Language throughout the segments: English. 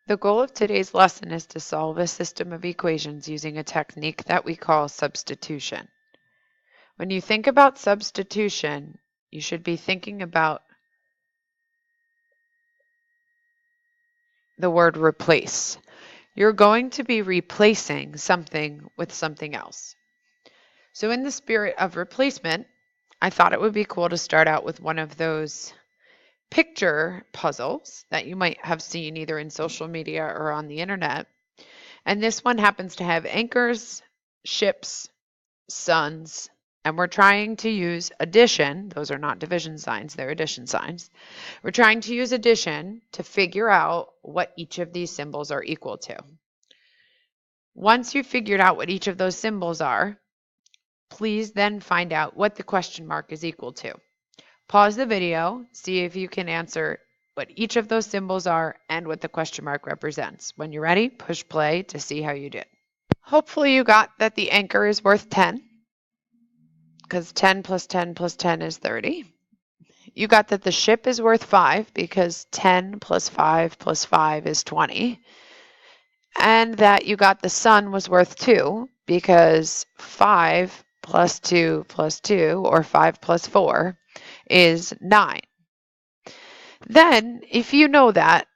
The goal of today's lesson is to solve a system of equations using a technique that we call substitution. When you think about substitution, you should be thinking about the word replace. You're going to be replacing something with something else. So in the spirit of replacement, I thought it would be cool to start out with one of those picture puzzles that you might have seen either in social media or on the internet. And this one happens to have anchors, ships, suns, and we're trying to use addition. Those are not division signs, they're addition signs. We're trying to use addition to figure out what each of these symbols are equal to. Once you've figured out what each of those symbols are, please then find out what the question mark is equal to. Pause the video, see if you can answer what each of those symbols are and what the question mark represents. When you're ready, push play to see how you did. Hopefully you got that the anchor is worth 10, because 10 plus 10 plus 10 is 30. You got that the ship is worth 5, because 10 plus 5 plus 5 is 20. And that you got the sun was worth 2, because 5 plus 2 plus 2, or 5 plus 4, is 9. Then, if you know that,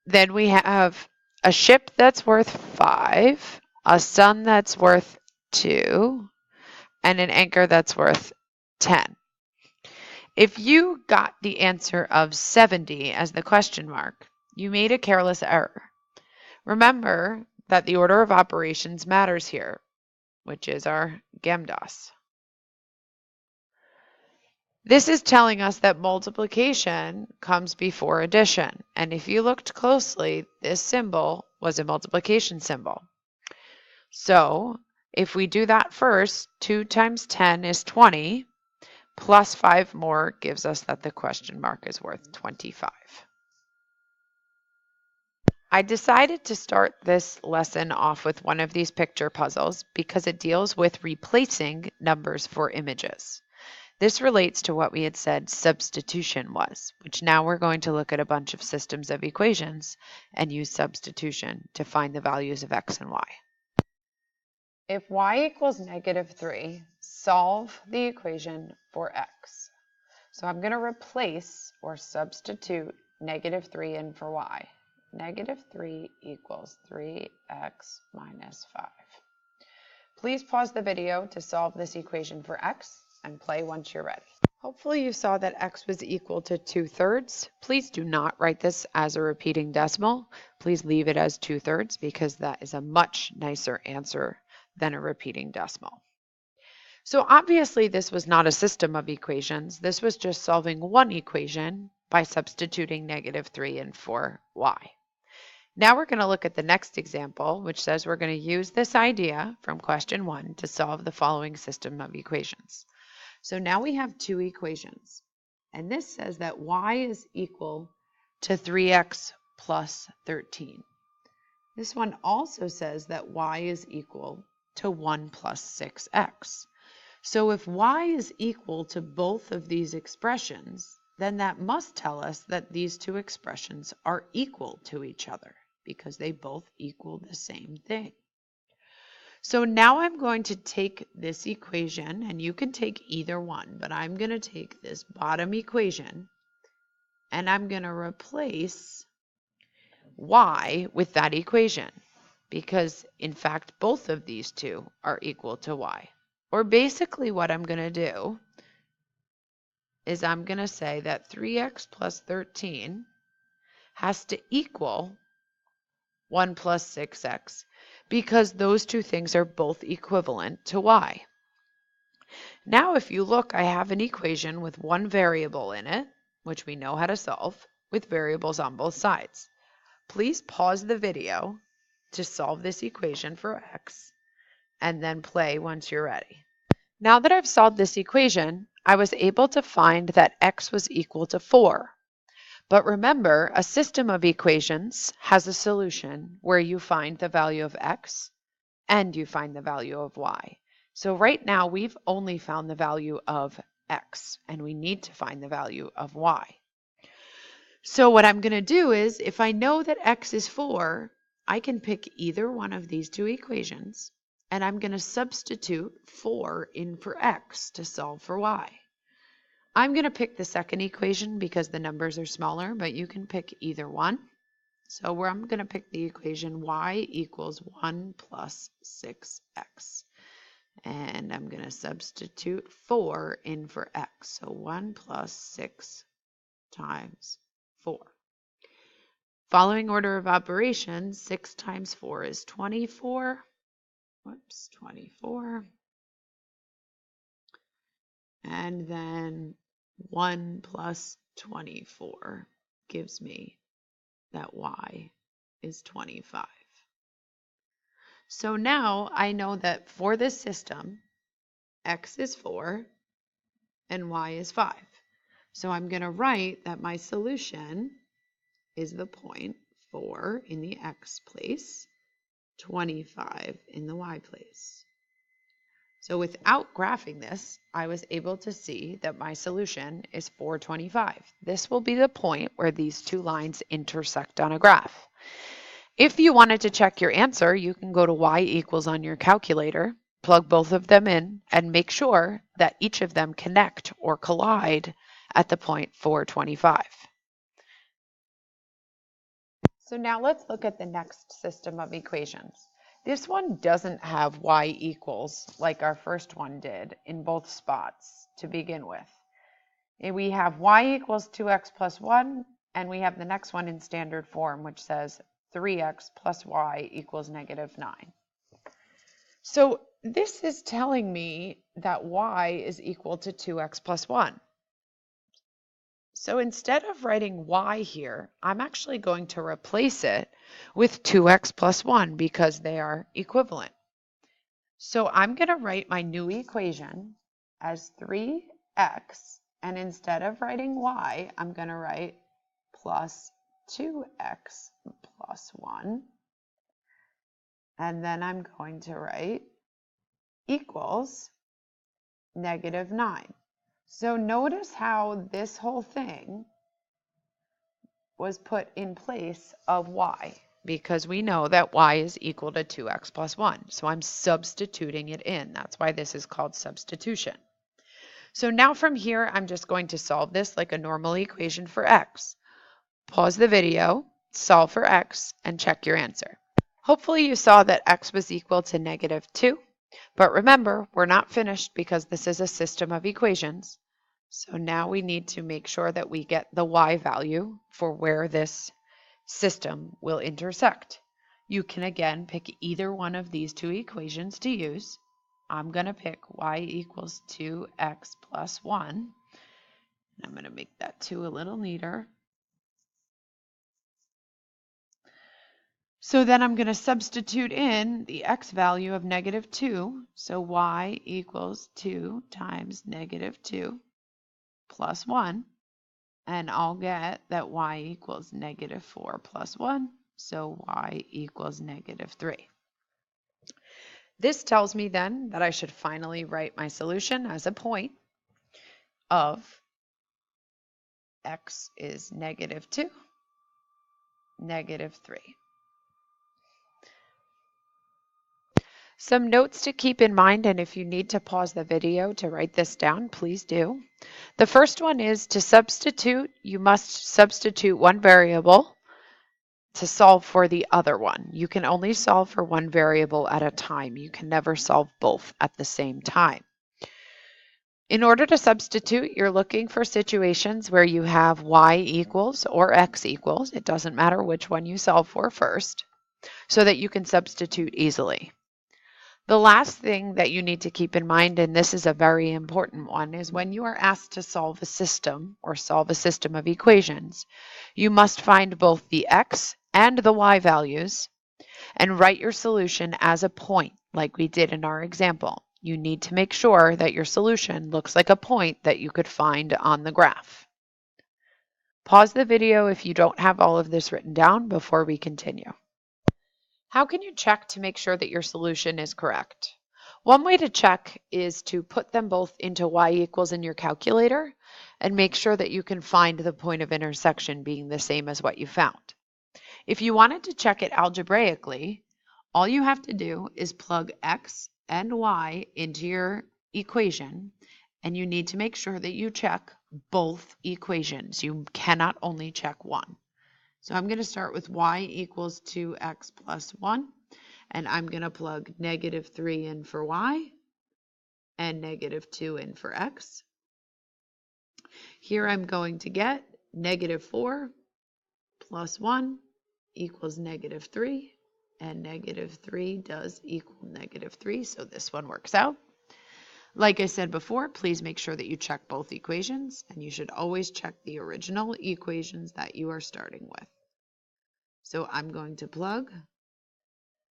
then we have a ship that's worth 5, a sun that's worth 2, and an anchor that's worth 10. If you got the answer of 70 as the question mark, you made a careless error. Remember that the order of operations matters here, which is our GEMDAS. This is telling us that multiplication comes before addition. And if you looked closely, this symbol was a multiplication symbol. So if we do that first, 2 times 10 is 20, plus 5 more gives us that the question mark is worth 25. I decided to start this lesson off with one of these picture puzzles because it deals with replacing numbers for images. This relates to what we had said substitution was, which now we're going to look at a bunch of systems of equations and use substitution to find the values of x and y. If y equals -3, solve the equation for x. So I'm going to replace or substitute -3 in for y. -3 equals 3x minus 5. Please pause the video to solve this equation for x and play once you're ready. Hopefully you saw that x was equal to 2/3. Please do not write this as a repeating decimal. Please leave it as 2/3 because that is a much nicer answer than a repeating decimal. So obviously this was not a system of equations. This was just solving one equation by substituting -3 in for y. Now we're going to look at the next example, which says we're going to use this idea from question 1 to solve the following system of equations. So now we have two equations, and this says that y is equal to 3x plus 13. This one also says that y is equal to 1 plus 6x. So if y is equal to both of these expressions, then that must tell us that these two expressions are equal to each other because they both equal the same thing. So now I'm going to take this equation, and you can take either one, but I'm going to take this bottom equation and I'm going to replace y with that equation because in fact both of these two are equal to y. Or basically what I'm going to do is I'm going to say that 3x plus 13 has to equal 1 plus 6x because those two things are both equivalent to y. Now if you look, I have an equation with one variable in it, which we know how to solve, with variables on both sides. Please pause the video to solve this equation for x and then play once you're ready. Now that I've solved this equation, I was able to find that x was equal to 4. But remember, a system of equations has a solution where you find the value of x and you find the value of y. So right now we've only found the value of x and we need to find the value of y. So what I'm going to do is, if I know that x is 4, I can pick either one of these two equations, and I'm going to substitute 4 in for x to solve for y. I'm going to pick the second equation because the numbers are smaller, but you can pick either one. So I'm going to pick the equation y equals 1 plus 6x. And I'm going to substitute 4 in for x. So 1 plus 6 times 4. Following order of operations, 6 times 4 is 24. Whoops, 24. And then 1 plus 24 gives me that y is 25. So now I know that for this system, x is 4 and y is 5. So I'm going to write that my solution is the point 4 in the x place, 25 in the y place. So without graphing this, I was able to see that my solution is 425. This will be the point where these two lines intersect on a graph. If you wanted to check your answer, you can go to y equals on your calculator, plug both of them in, and make sure that each of them connect or collide at the point 425. So now let's look at the next system of equations. This one doesn't have y equals like our first one did in both spots to begin with. We have y equals 2x plus 1, and we have the next one in standard form, which says 3x plus y equals negative 9. So this is telling me that y is equal to 2x plus 1. So instead of writing y here, I'm actually going to replace it with 2x plus 1 because they are equivalent. So I'm going to write my new equation as 3x, and instead of writing y, I'm going to write plus 2x plus 1. And then I'm going to write equals negative 9. So notice how this whole thing was put in place of y, because we know that y is equal to 2x plus 1. So I'm substituting it in. That's why this is called substitution. So now from here, I'm just going to solve this like a normal equation for x. Pause the video, solve for x, and check your answer. Hopefully you saw that x was equal to negative 2. But remember, we're not finished because this is a system of equations. So now we need to make sure that we get the y value for where this system will intersect. You can again pick either one of these two equations to use. I'm going to pick y equals 2x plus 1. I'm going to make that 2 a little neater. So then I'm going to substitute in the x value of negative 2. So y equals 2 times negative 2 plus 1. And I'll get that y equals negative 4 plus 1. So y equals negative 3. This tells me then that I should finally write my solution as a point of x is negative 2, negative 3. Some notes to keep in mind, and if you need to pause the video to write this down, please do. The first one is to substitute. You must substitute one variable to solve for the other one. You can only solve for one variable at a time. You can never solve both at the same time. In order to substitute, you're looking for situations where you have y equals or x equals. It doesn't matter which one you solve for first, so that you can substitute easily. The last thing that you need to keep in mind, and this is a very important one, is when you are asked to solve a system or solve a system of equations, you must find both the x and the y values and write your solution as a point like we did in our example. You need to make sure that your solution looks like a point that you could find on the graph. Pause the video if you don't have all of this written down before we continue. How can you check to make sure that your solution is correct? One way to check is to put them both into y equals in your calculator and make sure that you can find the point of intersection being the same as what you found. If you wanted to check it algebraically, all you have to do is plug x and y into your equation, and you need to make sure that you check both equations. You cannot only check one. So I'm going to start with y equals 2x plus 1, and I'm going to plug -3 in for y and -2 in for x. Here I'm going to get -4 plus 1 equals -3, and -3 does equal -3, so this one works out. Like I said before, please make sure that you check both equations, and you should always check the original equations that you are starting with. So I'm going to plug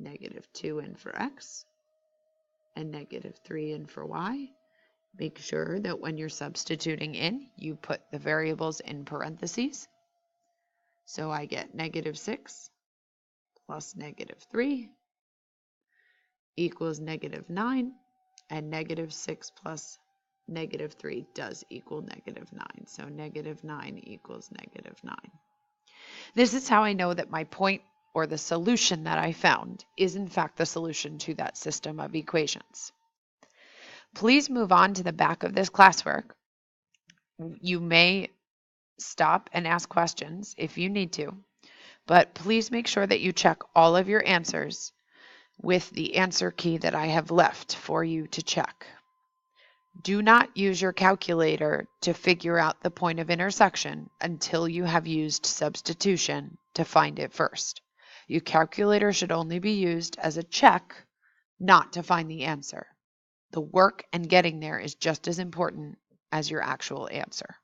-2 in for x and -3 in for y. Make sure that when you're substituting in, you put the variables in parentheses. So I get -6 plus -3 equals -9, and -6 plus -3 does equal -9. So -9 equals -9. This is how I know that my point, or the solution that I found, is in fact the solution to that system of equations. Please move on to the back of this classwork. You may stop and ask questions if you need to, but please make sure that you check all of your answers with the answer key that I have left for you to check. Do not use your calculator to figure out the point of intersection until you have used substitution to find it first. Your calculator should only be used as a check, not to find the answer. The work and getting there is just as important as your actual answer.